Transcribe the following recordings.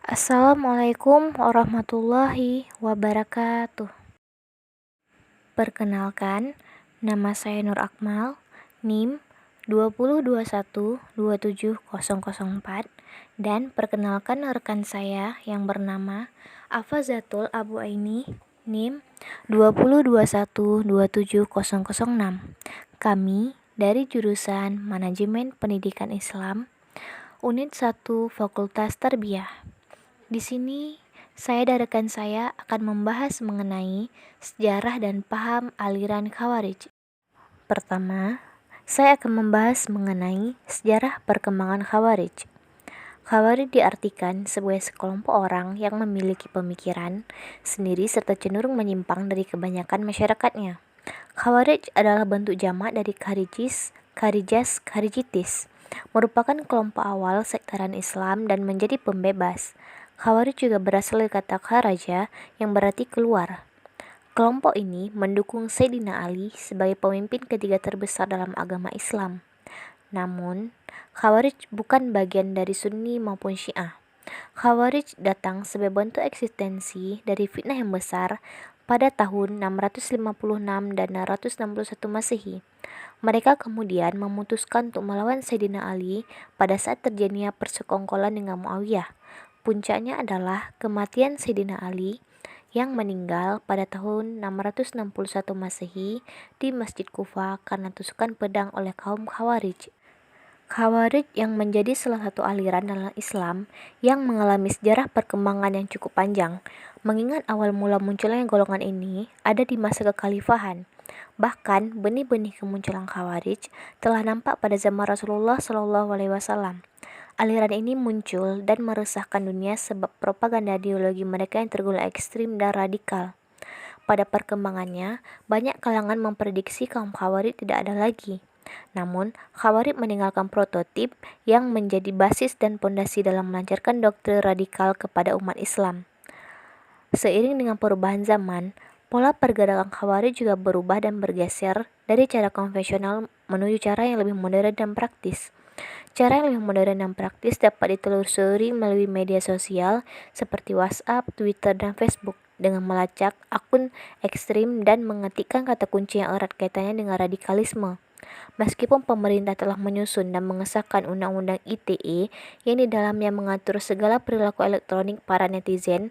Assalamualaikum warahmatullahi wabarakatuh. Perkenalkan, nama saya Nur Akmal, NIM 2021-27004, dan perkenalkan rekan saya yang bernama Afazatul Abu Aini, NIM 2021-27006. Kami dari jurusan Manajemen Pendidikan Islam, Unit 1 Fakultas Tarbiyah. Di sini, saya dan rekan saya akan membahas mengenai sejarah dan paham aliran Khawarij. Pertama, saya akan membahas mengenai sejarah perkembangan Khawarij. Khawarij diartikan sebagai sekelompok orang yang memiliki pemikiran sendiri serta cenderung menyimpang dari kebanyakan masyarakatnya. Khawarij adalah bentuk jamak dari kharijis, kharijitis, merupakan kelompok awal sektaran Islam dan menjadi pembebas. Khawarij juga berasal dari kata kharaja yang berarti keluar. Kelompok ini mendukung Sayyidina Ali sebagai pemimpin ketiga terbesar dalam agama Islam. Namun, Khawarij bukan bagian dari Sunni maupun Syiah. Khawarij datang sebagai bentuk eksistensi dari fitnah yang besar pada tahun 656 dan 661 Masehi. Mereka kemudian memutuskan untuk melawan Sayyidina Ali pada saat terjadinya persekongkolan dengan Muawiyah. Puncaknya adalah kematian Sayyidina Ali yang meninggal pada tahun 661 Masehi di Masjid Kufa karena tusukan pedang oleh kaum Khawarij. Khawarij yang menjadi salah satu aliran dalam Islam yang mengalami sejarah perkembangan yang cukup panjang, mengingat awal mula munculnya golongan ini ada di masa kekhalifahan. Bahkan benih-benih kemunculan Khawarij telah nampak pada zaman Rasulullah SAW. Aliran ini muncul dan meresahkan dunia sebab propaganda ideologi mereka yang tergolong ekstrim dan radikal. Pada perkembangannya, banyak kalangan memprediksi kaum Khawarij tidak ada lagi. Namun, Khawarij meninggalkan prototip yang menjadi basis dan pondasi dalam melancarkan doktrin radikal kepada umat Islam. Seiring dengan perubahan zaman, pola pergerakan Khawarij juga berubah dan bergeser dari cara konvensional menuju cara yang lebih modern dan praktis. Cara yang lebih modern dan praktis dapat ditelusuri melalui media sosial seperti WhatsApp, Twitter, dan Facebook dengan melacak akun ekstrim dan mengetikkan kata kunci yang erat kaitannya dengan radikalisme. Meskipun pemerintah telah menyusun dan mengesahkan Undang-Undang ITE yang di dalamnya mengatur segala perilaku elektronik para netizen,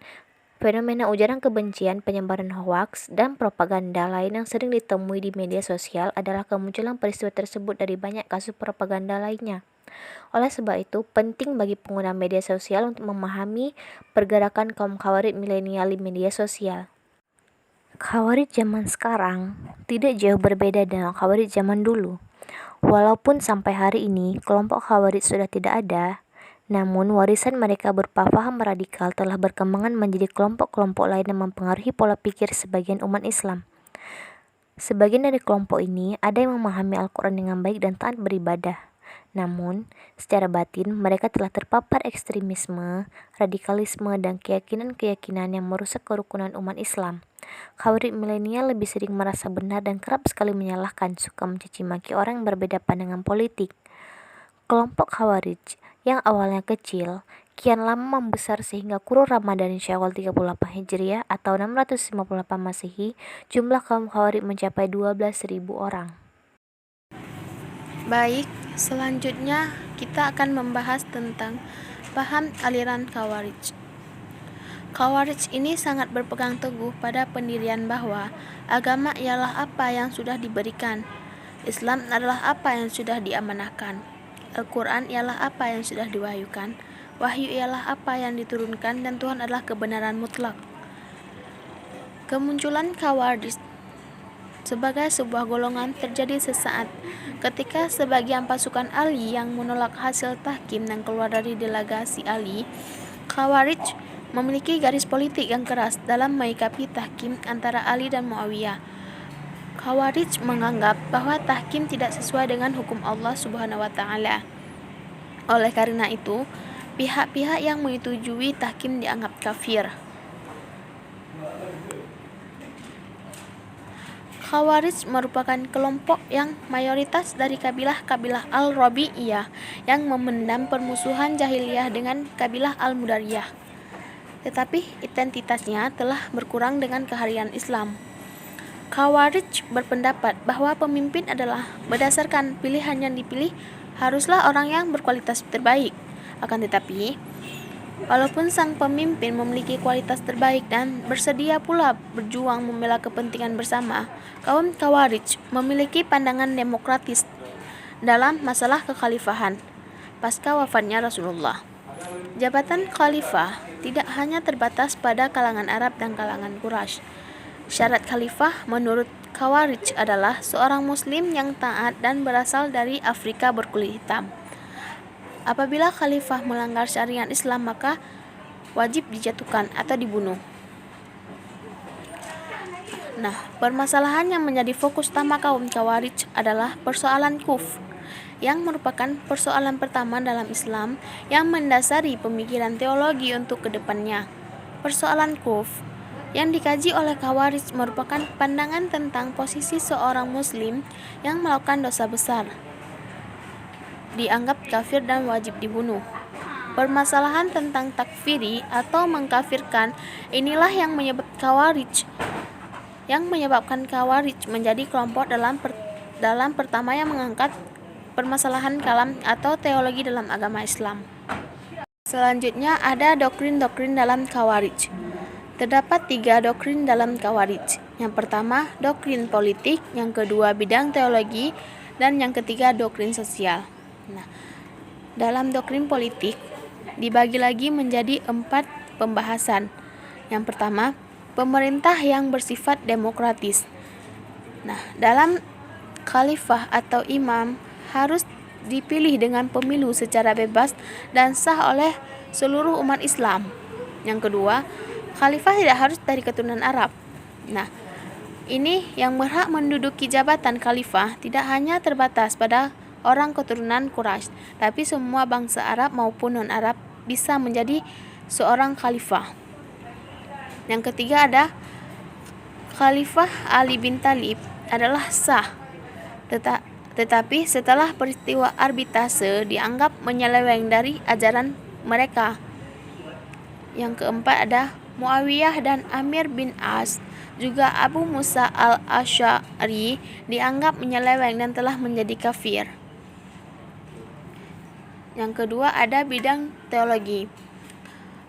fenomena ujaran kebencian, penyebaran hoaks, dan propaganda lain yang sering ditemui di media sosial adalah kemunculan peristiwa tersebut dari banyak kasus propaganda lainnya. Oleh sebab itu, penting bagi pengguna media sosial untuk memahami pergerakan kaum Khawarij milenial di media sosial. Khawarij zaman sekarang tidak jauh berbeda dengan Khawarij zaman dulu. Walaupun sampai hari ini kelompok Khawarij sudah tidak ada, namun warisan mereka berupa paham radikal telah berkembang menjadi kelompok-kelompok lain yang mempengaruhi pola pikir sebagian umat Islam. Sebagian dari kelompok ini ada yang memahami Al-Quran dengan baik dan taat beribadah. Namun, secara batin mereka telah terpapar ekstremisme, radikalisme, dan keyakinan-keyakinan yang merusak kerukunan umat Islam. Khawarij milenial lebih sering merasa benar dan kerap sekali menyalahkan, suka mencaci maki orang yang berbeda pandangan politik. Kelompok Khawarij yang awalnya kecil, kian lama membesar sehingga kurun Ramadan Syawal 38 Hijriah atau 658 Masehi, jumlah kaum Khawarij mencapai 12.000 orang. Baik, selanjutnya kita akan membahas tentang paham aliran Khawarij. Khawarij ini sangat berpegang teguh pada pendirian bahwa agama ialah apa yang sudah diberikan, Islam adalah apa yang sudah diamanahkan, Al-Quran ialah apa yang sudah diwahyukan, wahyu ialah apa yang diturunkan, dan Tuhan adalah kebenaran mutlak. Kemunculan Khawarij sebagai sebuah golongan terjadi sesaat ketika sebagian pasukan Ali yang menolak hasil tahkim dan keluar dari delegasi Ali. Khawarij memiliki garis politik yang keras dalam menyikapi tahkim antara Ali dan Muawiyah. Khawarij menganggap bahwa tahkim tidak sesuai dengan hukum Allah Subhanahu wa taala. Oleh karena itu, pihak-pihak yang menyetujui tahkim dianggap kafir. Khawarij merupakan kelompok yang mayoritas dari kabilah-kabilah Al-Rabi'iyah yang memendam permusuhan jahiliyah dengan kabilah Al-Mudariyah. Tetapi identitasnya telah berkurang dengan kehadiran Islam. Khawarij berpendapat bahwa pemimpin adalah berdasarkan pilihan yang dipilih haruslah orang yang berkualitas terbaik. Akan tetapi, walaupun sang pemimpin memiliki kualitas terbaik dan bersedia pula berjuang membela kepentingan bersama, kaum Khawarij memiliki pandangan demokratis dalam masalah kekhalifahan pasca wafatnya Rasulullah. Jabatan khalifah tidak hanya terbatas pada kalangan Arab dan kalangan Quraisy. Syarat khalifah menurut Khawarij adalah seorang muslim yang taat dan berasal dari Afrika berkulit hitam. Apabila khalifah melanggar syariat Islam maka wajib dijatuhkan atau dibunuh. Nah, permasalahan yang menjadi fokus utama kaum Khawarij adalah persoalan kufr, yang merupakan persoalan pertama dalam Islam yang mendasari pemikiran teologi untuk kedepannya. Persoalan kufr yang dikaji oleh Khawarij merupakan pandangan tentang posisi seorang muslim yang melakukan dosa besar, dianggap kafir dan wajib dibunuh. Permasalahan tentang takfiri atau mengkafirkan inilah yang menyebabkan Khawarij menjadi kelompok dalam pertama yang mengangkat permasalahan kalam atau teologi dalam agama Islam. Selanjutnya ada doktrin-doktrin dalam Khawarij. Terdapat 3 doktrin dalam Khawarij. Yang pertama, doktrin politik, yang kedua bidang teologi, dan yang ketiga doktrin sosial. Nah, dalam doktrin politik dibagi lagi menjadi 4 pembahasan. Yang pertama, pemerintah yang bersifat demokratis. Nah, dalam khalifah atau imam harus dipilih dengan pemilu secara bebas dan sah oleh seluruh umat Islam. Yang kedua, khalifah tidak harus dari keturunan Arab. Nah, ini yang berhak menduduki jabatan khalifah tidak hanya terbatas pada orang keturunan Quraisy, tapi semua bangsa Arab maupun non-Arab bisa menjadi seorang khalifah. Yang ketiga ada Khalifah Ali bin Thalib adalah sah, tetapi setelah peristiwa arbitrase dianggap menyeleweng dari ajaran mereka. Yang keempat ada Muawiyah dan Amir bin As, juga Abu Musa al-Asy'ari dianggap menyeleweng dan telah menjadi kafir. Yang kedua ada bidang teologi.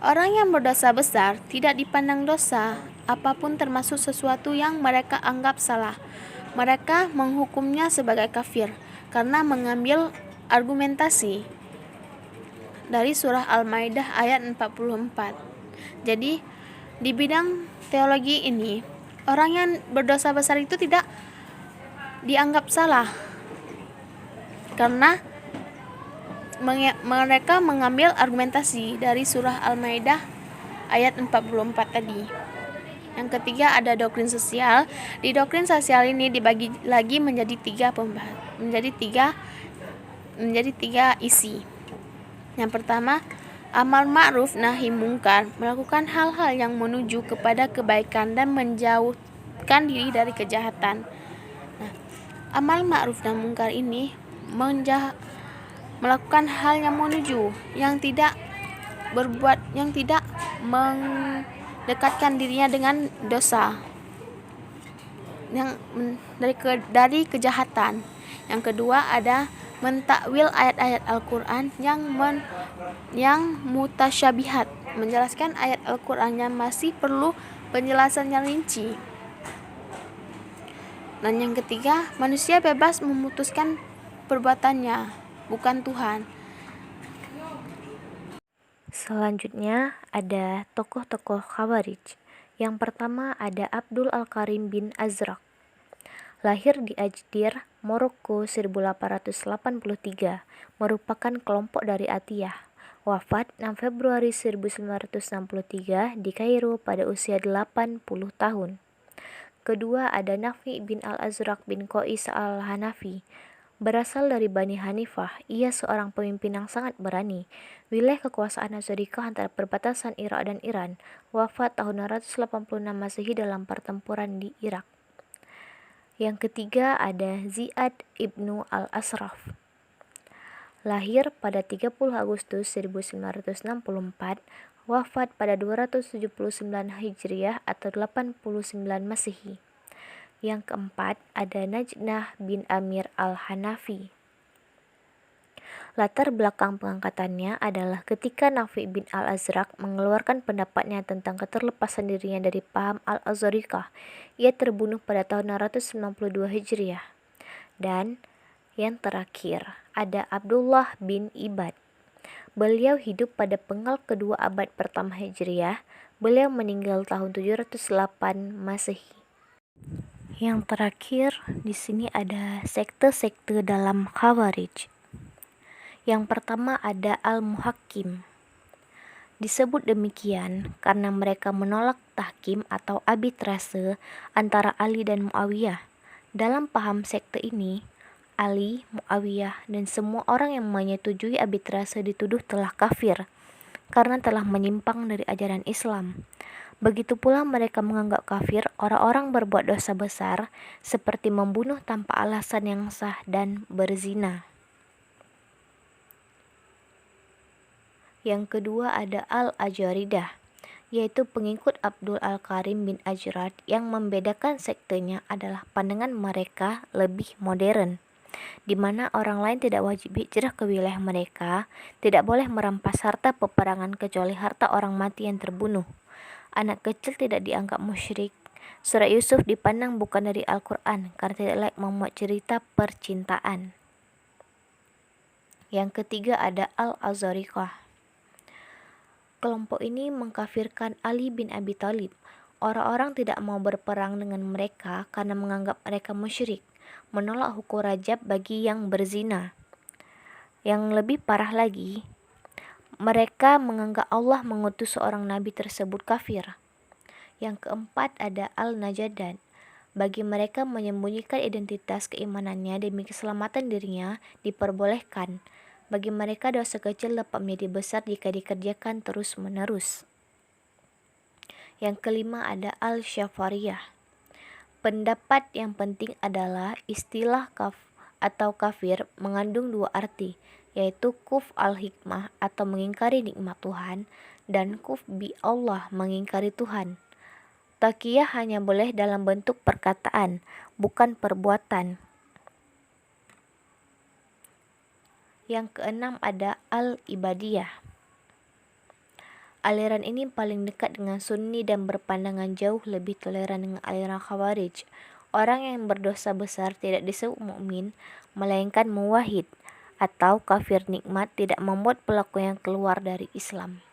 Orang yang berdosa besar tidak dipandang dosa apapun termasuk sesuatu yang mereka anggap salah. Mereka menghukumnya sebagai kafir karena mengambil argumentasi dari surah Al-Maidah ayat 44. Jadi, di bidang teologi ini, orang yang berdosa besar itu tidak dianggap salah karena mereka mengambil argumentasi dari surah Al-Maidah ayat 44 tadi. Yang ketiga ada doktrin sosial. Di doktrin sosial ini dibagi lagi menjadi tiga isi. Yang pertama, amal ma'ruf nahi mungkar, melakukan hal-hal yang menuju kepada kebaikan dan menjauhkan diri dari kejahatan. Nah, amal ma'ruf dan mungkar ini melakukan hal yang menuju, yang tidak mendekatkan dirinya dengan dosa, yang dari kejahatan. Yang kedua ada mentakwil ayat-ayat Al-Quran yang mutasyabihat, menjelaskan ayat Al-Quran yang masih perlu penjelasan yang rinci. Dan yang ketiga, manusia bebas memutuskan perbuatannya, bukan Tuhan. Selanjutnya ada tokoh-tokoh Khawarij. Yang pertama ada Abdul Al-Karim bin Azraq. Lahir di Ajdir, Maroko 1883, merupakan kelompok dari Atiyah. Wafat 6 Februari 1963 di Kairo pada usia 80 tahun. Kedua ada Nafi bin Al-Azraq bin Qais Al-Hanafi. Berasal dari Bani Hanifah, ia seorang pemimpin yang sangat berani. Wilayah kekuasaan Nasrani antara perbatasan Irak dan Iran. Wafat tahun 686 Masehi dalam pertempuran di Irak. Yang ketiga ada Ziyad ibnu al-Ashraf. Lahir pada 30 Agustus 1964, wafat pada 279 Hijriah atau 89 Masehi. Yang keempat ada Najnah bin Amir al-Hanafi. Latar belakang pengangkatannya adalah ketika Nafi bin al-Azraq mengeluarkan pendapatnya tentang keterlepasan dirinya dari paham al-Azarikah. Ia terbunuh pada tahun 692 Hijriah. Dan yang terakhir ada Abdullah bin Ibad. Beliau hidup pada penggal kedua abad pertama Hijriah. Beliau meninggal tahun 708 Masehi. Yang terakhir di sini ada sekte-sekte dalam Khawarij. Yang pertama ada Al-Muhakkim. Disebut demikian karena mereka menolak tahkim atau arbitrase antara Ali dan Muawiyah. Dalam paham sekte ini, Ali, Muawiyah, dan semua orang yang menyetujui arbitrase dituduh telah kafir karena telah menyimpang dari ajaran Islam. Begitu pula mereka menganggap kafir orang-orang berbuat dosa besar seperti membunuh tanpa alasan yang sah dan berzina. Yang kedua ada Al-Ajaridah, yaitu pengikut Abdul Al-Karim bin Ajrad. Yang membedakan sektenya adalah pandangan mereka lebih modern, di mana orang lain tidak wajib hijrah ke wilayah mereka, tidak boleh merampas harta peperangan kecuali harta orang mati yang terbunuh. Anak kecil tidak dianggap musyrik. Surat Yusuf dipandang bukan dari Al-Quran karena tidak layak memuat cerita percintaan. Yang ketiga ada Al-Azarikah. Kelompok ini mengkafirkan Ali bin Abi Thalib. Orang-orang tidak mau berperang dengan mereka karena menganggap mereka musyrik, menolak hukum rajab bagi yang berzina. Yang lebih parah lagi, mereka menganggap Allah mengutus seorang nabi tersebut kafir. Yang keempat ada Al-Najadan. Bagi mereka menyembunyikan identitas keimanannya demi keselamatan dirinya diperbolehkan. Bagi mereka dosa kecil dapat menjadi besar jika dikerjakan terus-menerus. Yang kelima ada Al-Syafariyah. Pendapat yang penting adalah istilah atau kafir mengandung dua arti, yaitu kuf al-hikmah atau mengingkari nikmat Tuhan, dan kuf bi Allah mengingkari Tuhan. Taqiyah hanya boleh dalam bentuk perkataan, bukan perbuatan. Yang keenam ada Al-Ibadiyah. Aliran ini paling dekat dengan Sunni dan berpandangan jauh lebih toleran dengan aliran Khawarij. Orang yang berdosa besar tidak disebut mukmin, melainkan muwahhid atau kafir nikmat, tidak membuat pelaku yang keluar dari Islam.